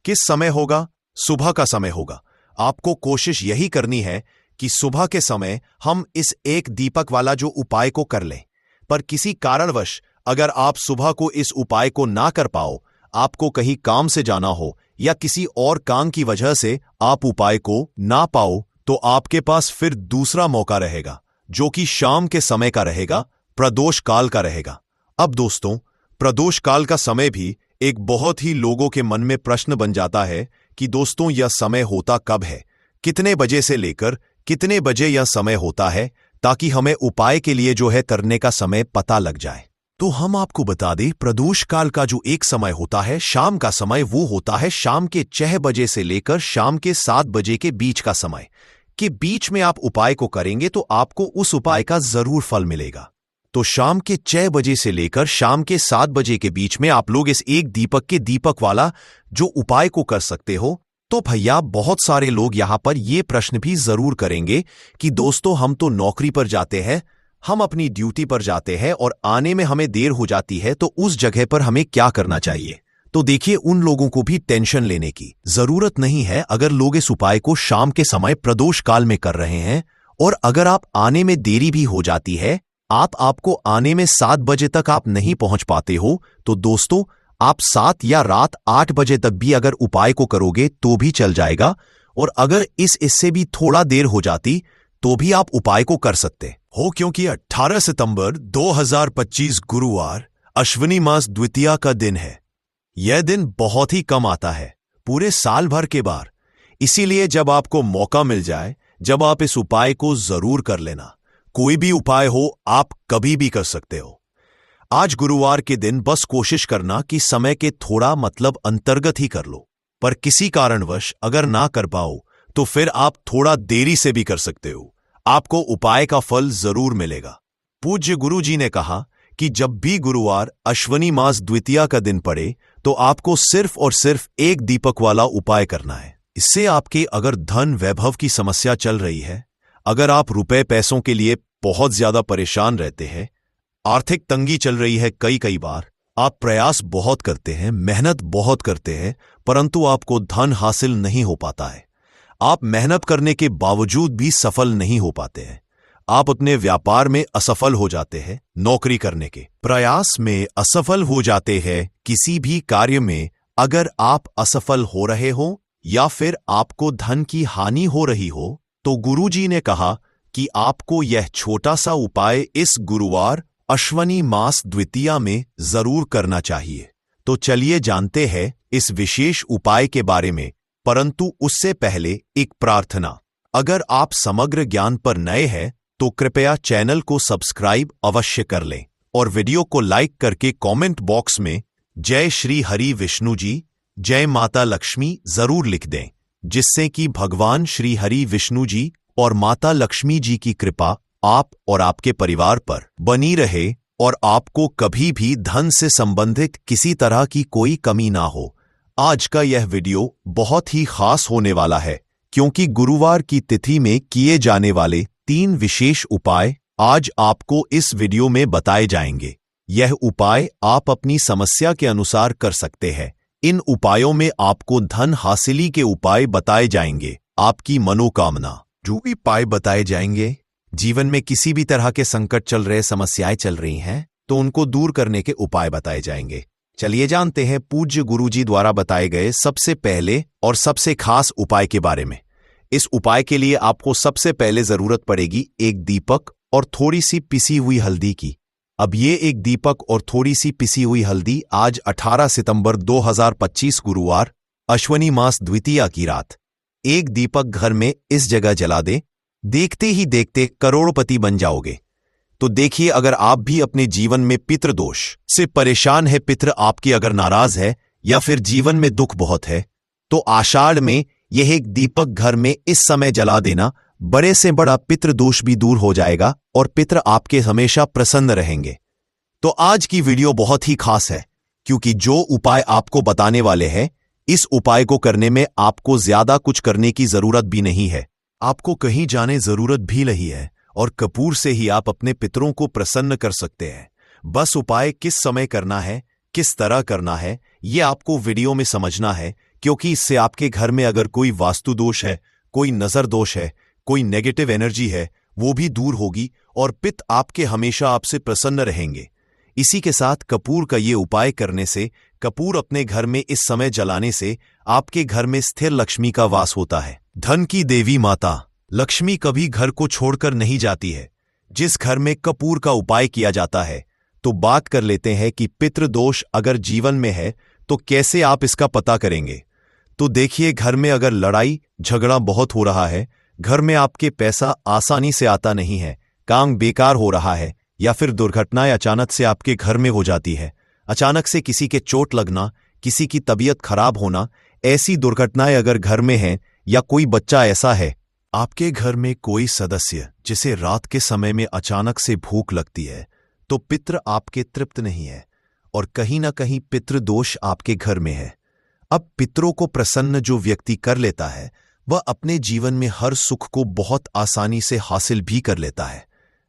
किस समय होगा? सुबह का समय होगा। आपको कोशिश यही करनी है कि सुबह के समय हम इस एक दीपक वाला जो उपाय को कर लें। पर किसी कारणवश अगर आप सुबह को इस उपाय को ना कर पाओ, आपको कहीं काम से जाना हो या किसी और काम की वजह से आप उपाय को ना पाओ, तो आपके पास फिर दूसरा मौका रहेगा, जो कि शाम के समय का रहेगा, प्रदोष काल का रहेगा। अब दोस्तों, प्रदोष काल का समय भी एक बहुत ही लोगों के मन में प्रश्न बन जाता है कि दोस्तों यह समय होता कब है, कितने बजे से लेकर कितने बजे यह समय होता है, ताकि हमें उपाय के लिए जो है करने का समय पता लग जाए। तो हम आपको बता दें, प्रदोष काल का जो एक समय होता है, शाम का समय, वो होता है शाम के 6 बजे से लेकर शाम के 7 बजे के बीच का समय। के बीच में आप उपाय को करेंगे तो आपको उस उपाय का जरूर फल मिलेगा। तो शाम के 6 बजे से लेकर शाम के 7 बजे के बीच में आप लोग इस एक दीपक के दीपक वाला जो उपाय को कर सकते हो। तो भैया, बहुत सारे लोग यहां पर ये प्रश्न भी जरूर करेंगे कि दोस्तों हम तो नौकरी पर जाते हैं, हम अपनी ड्यूटी पर जाते हैं और आने में हमें देर हो जाती है, तो उस जगह पर हमें क्या करना चाहिए। तो देखिए, उन लोगों को भी टेंशन लेने की जरूरत नहीं है। अगर लोग इस उपाय को शाम के समय प्रदोष काल में कर रहे हैं और अगर आप आने में देरी भी हो जाती है, आपको आने में 7 बजे तक आप नहीं पहुंच पाते हो, तो दोस्तों आप 7 या रात 8 बजे तक भी अगर उपाय को करोगे तो भी चल जाएगा। और अगर इससे भी थोड़ा देर हो जाती तो भी आप उपाय को कर सकते हो, क्योंकि 18 सितंबर 2025 गुरुवार अश्विनी मास द्वितीया का दिन है। यह दिन बहुत ही कम आता है पूरे साल भर के बार। इसीलिए जब आपको मौका मिल जाए, जब आप इस उपाय को जरूर कर लेना। कोई भी उपाय हो, आप कभी भी कर सकते हो। आज गुरुवार के दिन बस कोशिश करना कि समय के थोड़ा अंतर्गत ही कर लो। पर किसी कारणवश अगर ना कर पाओ तो फिर आप थोड़ा देरी से भी कर सकते हो, आपको उपाय का फल जरूर मिलेगा। पूज्य गुरु जी ने कहा कि जब भी गुरुवार अश्वनी मास द्वितीया का दिन पड़े तो आपको सिर्फ और सिर्फ एक दीपक वाला उपाय करना है। इससे आपके अगर धन वैभव की समस्या चल रही है, अगर आप रुपए पैसों के लिए बहुत ज्यादा परेशान रहते हैं, आर्थिक तंगी चल रही है, कई बार आप प्रयास बहुत करते हैं, मेहनत बहुत करते हैं, परंतु आपको धन हासिल नहीं हो पाता है, आप मेहनत करने के बावजूद भी सफल नहीं हो पाते हैं, आप अपने व्यापार में असफल हो जाते हैं, नौकरी करने के प्रयास में असफल हो जाते हैं, किसी भी कार्य में अगर आप असफल हो रहे हो या फिर आपको धन की हानि हो रही हो, तो गुरुजी ने कहा कि आपको यह छोटा सा उपाय इस गुरुवार अश्वनी मास द्वितीया में जरूर करना चाहिए। तो चलिए जानते हैं इस विशेष उपाय के बारे में, परंतु उससे पहले एक प्रार्थना। अगर आप समग्र ज्ञान पर नए हैं तो कृपया चैनल को सब्सक्राइब अवश्य कर लें और वीडियो को लाइक करके कमेंट बॉक्स में जय श्री हरि विष्णु जी, जय माता लक्ष्मी जरूर लिख दें, जिससे कि भगवान श्री हरि विष्णु जी और माता लक्ष्मी जी की कृपा आप और आपके परिवार पर बनी रहे और आपको कभी भी धन से संबंधित किसी तरह की कोई कमी ना हो। आज का यह वीडियो बहुत ही खास होने वाला है, क्योंकि गुरुवार की तिथि में किए जाने वाले 3 विशेष उपाय आज आपको इस वीडियो में बताए जाएंगे। यह उपाय आप अपनी समस्या के अनुसार कर सकते हैं। इन उपायों में आपको धन हासिली के उपाय बताए जाएंगे, आपकी मनोकामना जो भी उपाय बताए जाएंगे। जीवन में किसी भी तरह के संकट चल रहे, समस्याएं चल रही हैं, तो उनको दूर करने के उपाय बताए जाएंगे। चलिए जानते हैं पूज्य गुरुजी द्वारा बताए गए सबसे पहले और सबसे खास उपाय के बारे में। इस उपाय के लिए आपको सबसे पहले जरूरत पड़ेगी एक दीपक और थोड़ी सी पिसी हुई हल्दी की। अब ये एक दीपक और थोड़ी सी पिसी हुई हल्दी आज 18 सितंबर 2025 गुरुवार अश्वनी मास द्वितीया की रात एक दीपक घर में इस जगह जला दें। देखते ही देखते करोड़पति बन जाओगे। तो देखिए, अगर आप भी अपने जीवन में पितृदोष से परेशान है, पितृ आपकी अगर नाराज है या फिर जीवन में दुख बहुत है, तो आषाढ़ में यह एक दीपक घर में इस समय जला देना, बड़े से बड़ा पितृदोष भी दूर हो जाएगा और पितृ आपके हमेशा प्रसन्न रहेंगे। तो आज की वीडियो बहुत ही खास है, क्योंकि जो उपाय आपको बताने वाले हैं, इस उपाय को करने में आपको ज्यादा कुछ करने की जरूरत भी नहीं है। आपको कहीं जाने जरूरत भी नहीं है और कपूर से ही आप अपने पितरों को प्रसन्न कर सकते हैं। बस उपाय किस समय करना है, किस तरह करना है, ये आपको वीडियो में समझना है, क्योंकि इससे आपके घर में अगर कोई वास्तु दोष है, कोई नजर दोष है, कोई नेगेटिव एनर्जी है, वो भी दूर होगी और पित आपके हमेशा आपसे प्रसन्न रहेंगे। इसी के साथ कपूर का ये उपाय करने से, कपूर अपने घर में इस समय जलाने से आपके घर में स्थिर लक्ष्मी का वास होता है। धन की देवी माता लक्ष्मी कभी घर को छोड़कर नहीं जाती है। जिस घर में कपूर का उपाय किया जाता है, तो बात कर लेते हैं कि पितृदोष अगर जीवन में है तो कैसे आप इसका पता करेंगे। तो देखिए, घर में अगर लड़ाई झगड़ा बहुत हो रहा है, घर में आपके पैसा आसानी से आता नहीं है, काम बेकार हो रहा है, या फिर दुर्घटनाएं अचानक से आपके घर में हो जाती है, अचानक से किसी के चोट लगना, किसी की तबीयत खराब होना, ऐसी दुर्घटनाएं अगर घर में हैं, या कोई बच्चा ऐसा है, आपके घर में कोई सदस्य जिसे रात के समय में अचानक से भूख लगती है, तो पितृ आपके तृप्त नहीं है और कहीं ना कहीं पितृदोष आपके घर में है। अब पितरों को प्रसन्न जो व्यक्ति कर लेता है, वह अपने जीवन में हर सुख को बहुत आसानी से हासिल भी कर लेता है।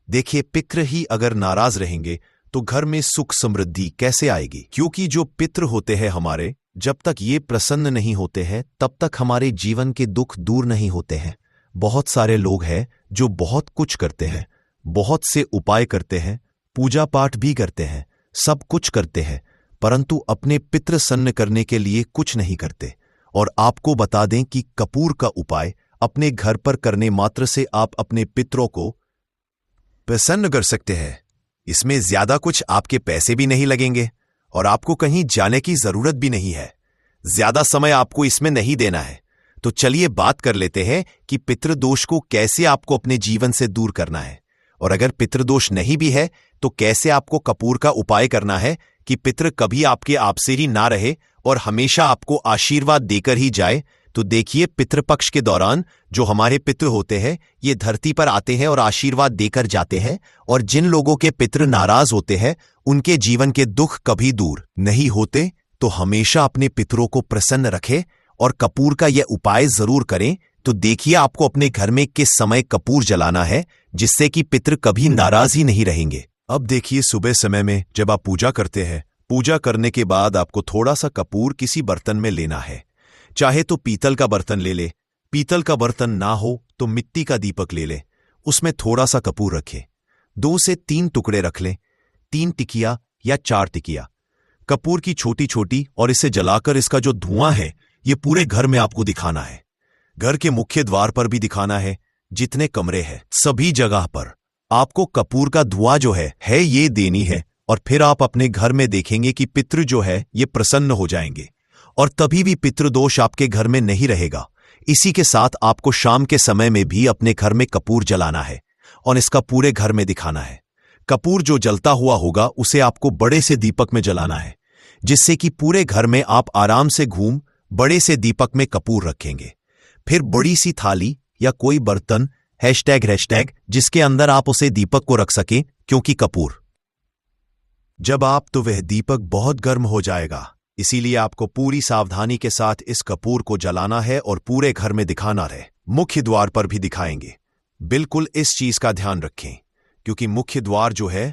देखिए, पितृ ही अगर नाराज रहेंगे तो घर में सुख समृद्धि कैसे आएगी, क्योंकि जो पितृ होते हैं हमारे, जब तक ये प्रसन्न नहीं होते हैं तब तक हमारे जीवन के दुख दूर नहीं होते हैं। बहुत सारे लोग हैं जो बहुत कुछ करते हैं, बहुत से उपाय करते हैं, पूजा पाठ भी करते हैं, सब कुछ करते हैं, परंतु अपने पितृ सन्न करने के लिए कुछ नहीं करते। और आपको बता दें कि कपूर का उपाय अपने घर पर करने मात्र से आप अपने पितरों को प्रसन्न कर सकते हैं। इसमें ज्यादा कुछ आपके पैसे भी नहीं लगेंगे और आपको कहीं जाने की जरूरत भी नहीं है। ज्यादा समय आपको इसमें नहीं देना है। तो चलिए बात कर लेते हैं कि पितृदोष को कैसे आपको अपने जीवन से दूर करना है, और अगर पितृदोष नहीं भी है तो कैसे आपको कपूर का उपाय करना है कि पितृ कभी आपके आपसेरी ना रहे और हमेशा आपको आशीर्वाद देकर ही जाए। तो देखिए, पितृपक्ष के दौरान जो हमारे पितृ होते हैं, ये धरती पर आते हैं और आशीर्वाद देकर जाते हैं, और जिन लोगों के पितृ नाराज होते हैं, उनके जीवन के दुख कभी दूर नहीं होते। तो हमेशा अपने पितरों को प्रसन्न रखें और कपूर का यह उपाय जरूर करें। तो देखिए, आपको अपने घर में किस समय कपूर जलाना है, जिससे कि पितृ कभी नाराज ही नहीं रहेंगे। अब देखिए, सुबह समय में जब आप पूजा करते हैं, पूजा करने के बाद आपको थोड़ा सा कपूर किसी बर्तन में लेना है। चाहे तो पीतल का बर्तन ले ले, पीतल का बर्तन ना हो तो मिट्टी का दीपक ले ले, उसमें थोड़ा सा कपूर रखें, 2 से 3 टुकड़े रख लें, 3 टिकिया या 4 टिकिया कपूर की छोटी छोटी, और इसे जलाकर इसका जो धुआं है ये पूरे घर में आपको दिखाना है। घर के मुख्य द्वार पर भी दिखाना है, जितने कमरे हैं सभी जगह पर आपको कपूर का धुआं जो है ये देनी है। और फिर आप अपने घर में देखेंगे कि पितृ जो है ये प्रसन्न हो जाएंगे और तभी भी पितृदोष आपके घर में नहीं रहेगा। इसी के साथ आपको शाम के समय में भी अपने घर में कपूर जलाना है और इसका पूरे घर में दिखाना है। कपूर जो जलता हुआ होगा उसे आपको बड़े से दीपक में जलाना है, जिससे कि पूरे घर में आप आराम से घूम बड़े से दीपक में कपूर रखेंगे। फिर बड़ी सी थाली या कोई बर्तन ##, जिसके अंदर आप उसे दीपक को रख सकें, क्योंकि कपूर जब आप तो वह दीपक बहुत गर्म हो जाएगा। इसीलिए आपको पूरी सावधानी के साथ इस कपूर को जलाना है और पूरे घर में दिखाना है। मुख्य द्वार पर भी दिखाएंगे। बिल्कुल इस चीज का ध्यान रखें, क्योंकि मुख्य द्वार जो है